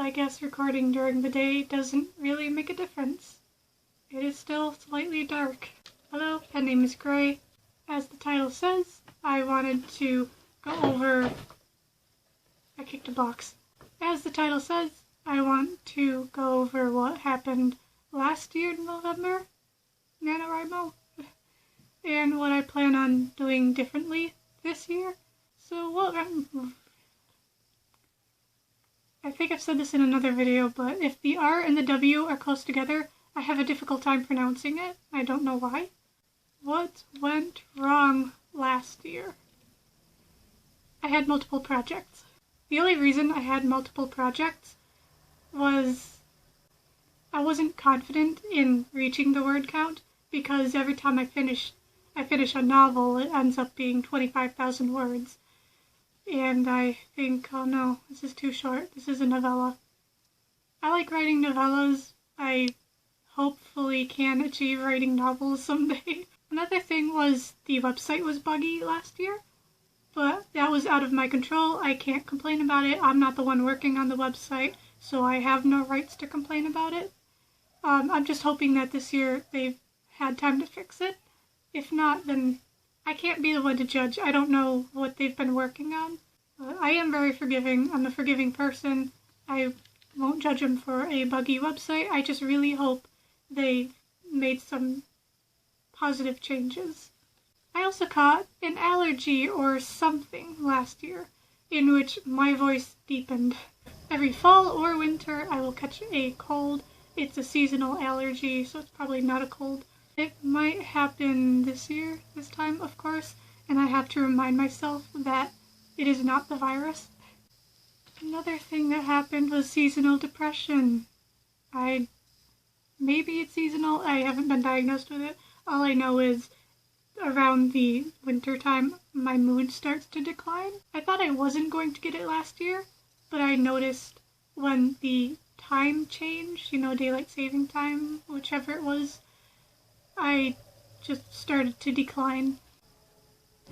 I guess recording during the day doesn't really make a difference. It is still slightly dark. Hello, pen name is Gray. As the title says, I wanted to go over... I kicked a box. As the title says, I want to go over what happened last year in November, NaNoWriMo, and what I plan on doing differently this year. So what I think I've said this in another video, but if the R and the W are close together, I have a difficult time pronouncing it. I don't know why. What went wrong last year? I had multiple projects. The only reason I had multiple projects was I wasn't confident in reaching the word count, because every time I finish a novel, it ends up being 25,000 words. And I think, oh no, this is too short. This is a novella. I like writing novellas. I hopefully can achieve writing novels someday. Another thing was the website was buggy last year, but that was out of my control. I can't complain about it. I'm not the one working on the website, so I have no rights to complain about it. I'm just hoping that this year they've had time to fix it. If not, then I can't be the one to judge. I don't know what they've been working on. I am very forgiving. I'm a forgiving person. I won't judge them for a buggy website. I just really hope they made some positive changes. I also caught an allergy or something last year in which my voice deepened. Every fall or winter I will catch a cold. It's a seasonal allergy, so it's probably not a cold. It might happen this year, this time, of course, and I have to remind myself that it is not the virus. Another thing that happened was seasonal depression. Maybe it's seasonal, I haven't been diagnosed with it. All I know is around the winter time, my mood starts to decline. I thought I wasn't going to get it last year, but I noticed when the time changed, daylight saving time, whichever it was, I just started to decline.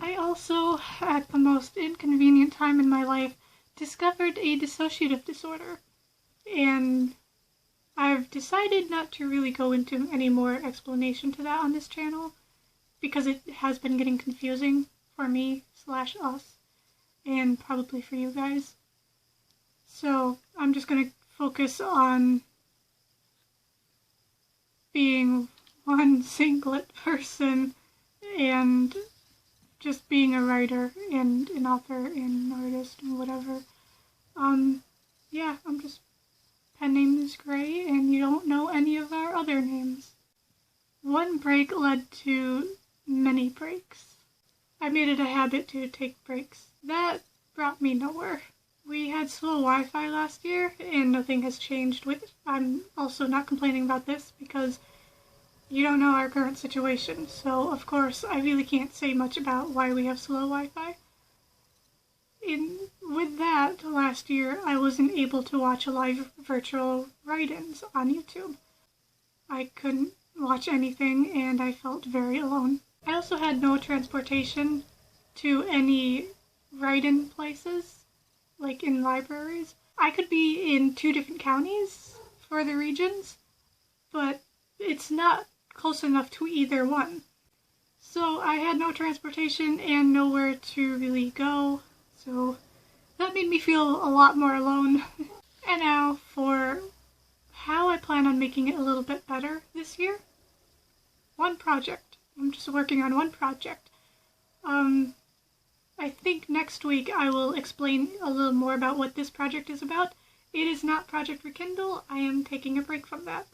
I also, at the most inconvenient time in my life, discovered a dissociative disorder, and I've decided not to really go into any more explanation to that on this channel, because it has been getting confusing for me/us, and probably for you guys. So I'm just going to focus on being one singlet person and just being a writer and an author and an artist and whatever. Yeah, pen name is Gray, and you don't know any of our other names. One break led to many breaks. I made it a habit to take breaks. That brought me nowhere. We had slow Wi-Fi last year, and nothing has changed with it. I'm also not complaining about this because you don't know our current situation, so of course I really can't say much about why we have slow Wi-Fi. With that, last year I wasn't able to watch live virtual write-ins on YouTube. I couldn't watch anything, and I felt very alone. I also had no transportation to any write-in places, like in libraries. I could be in 2 different counties for the regions, but it's not close enough to either one. So I had no transportation and nowhere to really go, so that made me feel a lot more alone. And now for how I plan on making it a little bit better this year. One project. I'm just working on one project. I think next week I will explain a little more about what this project is about. It is not Project Rekindle. I am taking a break from that.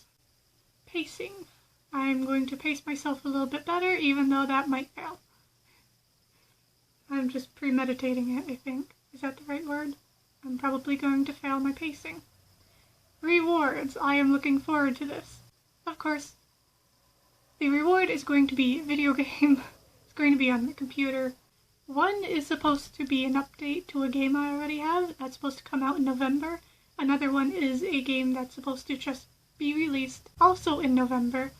Pacing. I'm going to pace myself a little bit better, even though that might fail. I'm just premeditating it, I think. Is that the right word? I'm probably going to fail my pacing. Rewards. I am looking forward to this. Of course, the reward is going to be a video game. It's going to be on the computer. One is supposed to be an update to a game I already have. That's supposed to come out in November. Another one is a game that's supposed to just be released also in November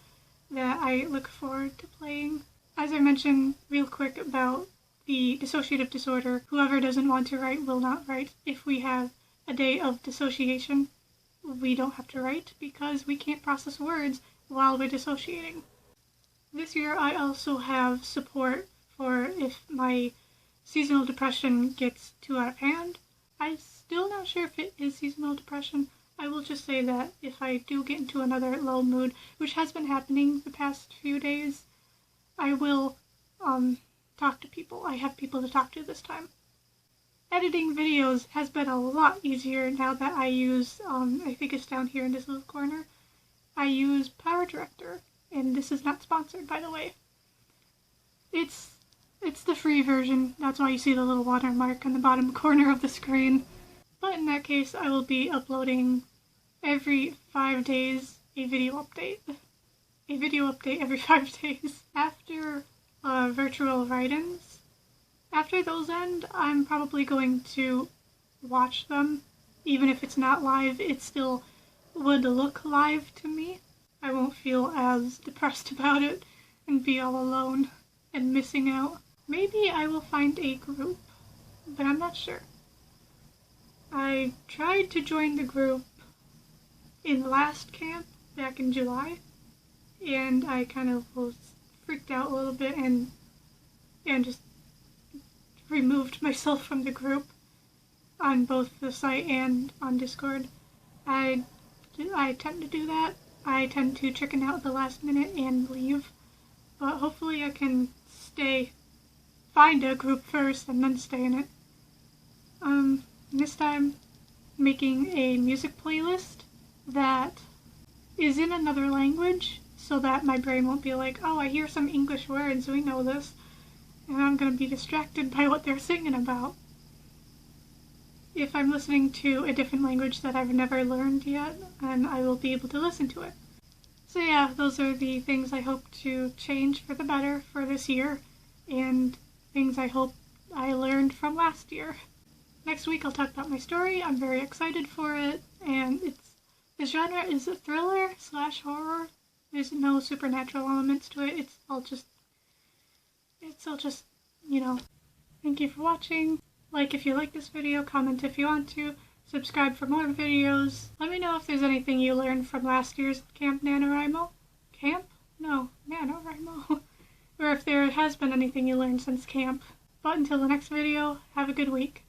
that I look forward to playing. As I mentioned real quick about the dissociative disorder, whoever doesn't want to write will not write if we have a day of dissociation. we don't have to write because we can't process words while we're dissociating. This year I also have support for if my seasonal depression gets too out of hand. I'm still not sure if it is seasonal depression. I will just say that if I do get into another low mood, which has been happening the past few days, I will talk to people. I have people to talk to this time. Editing videos has been a lot easier now that I use, I think it's down here in this little corner, I use Power Director, and this is not sponsored, by the way. It's the free version, that's why you see the little watermark on the bottom corner of the screen. But in that case, I will be uploading every 5 days a video update. A video update every 5 days. After virtual write-ins, after those end, I'm probably going to watch them. Even if it's not live, it still would look live to me. I won't feel as depressed about it and be all alone and missing out. Maybe I will find a group, but I'm not sure. I tried to join the group in last camp back in July, and I kind of was freaked out a little bit and just removed myself from the group on both the site and on Discord. I tend to do that. I tend to chicken out at the last minute and leave, but hopefully I can find a group first and then stay in it. This time, making a music playlist that is in another language so that my brain won't be like, oh, I hear some English words, we know this, and I'm gonna be distracted by what they're singing about. If I'm listening to a different language that I've never learned yet, then I will be able to listen to it. So yeah, those are the things I hope to change for the better for this year, and things I hope I learned from last year. Next week I'll talk about my story. I'm very excited for it, and the genre is a thriller/horror. There's no supernatural elements to it. It's all just, you know. Thank you for watching. Like if you like this video, comment if you want to, subscribe for more videos. Let me know if there's anything you learned from last year's Camp NaNoWriMo. Camp? No, NaNoWriMo. Or if there has been anything you learned since camp. But until the next video, have a good week.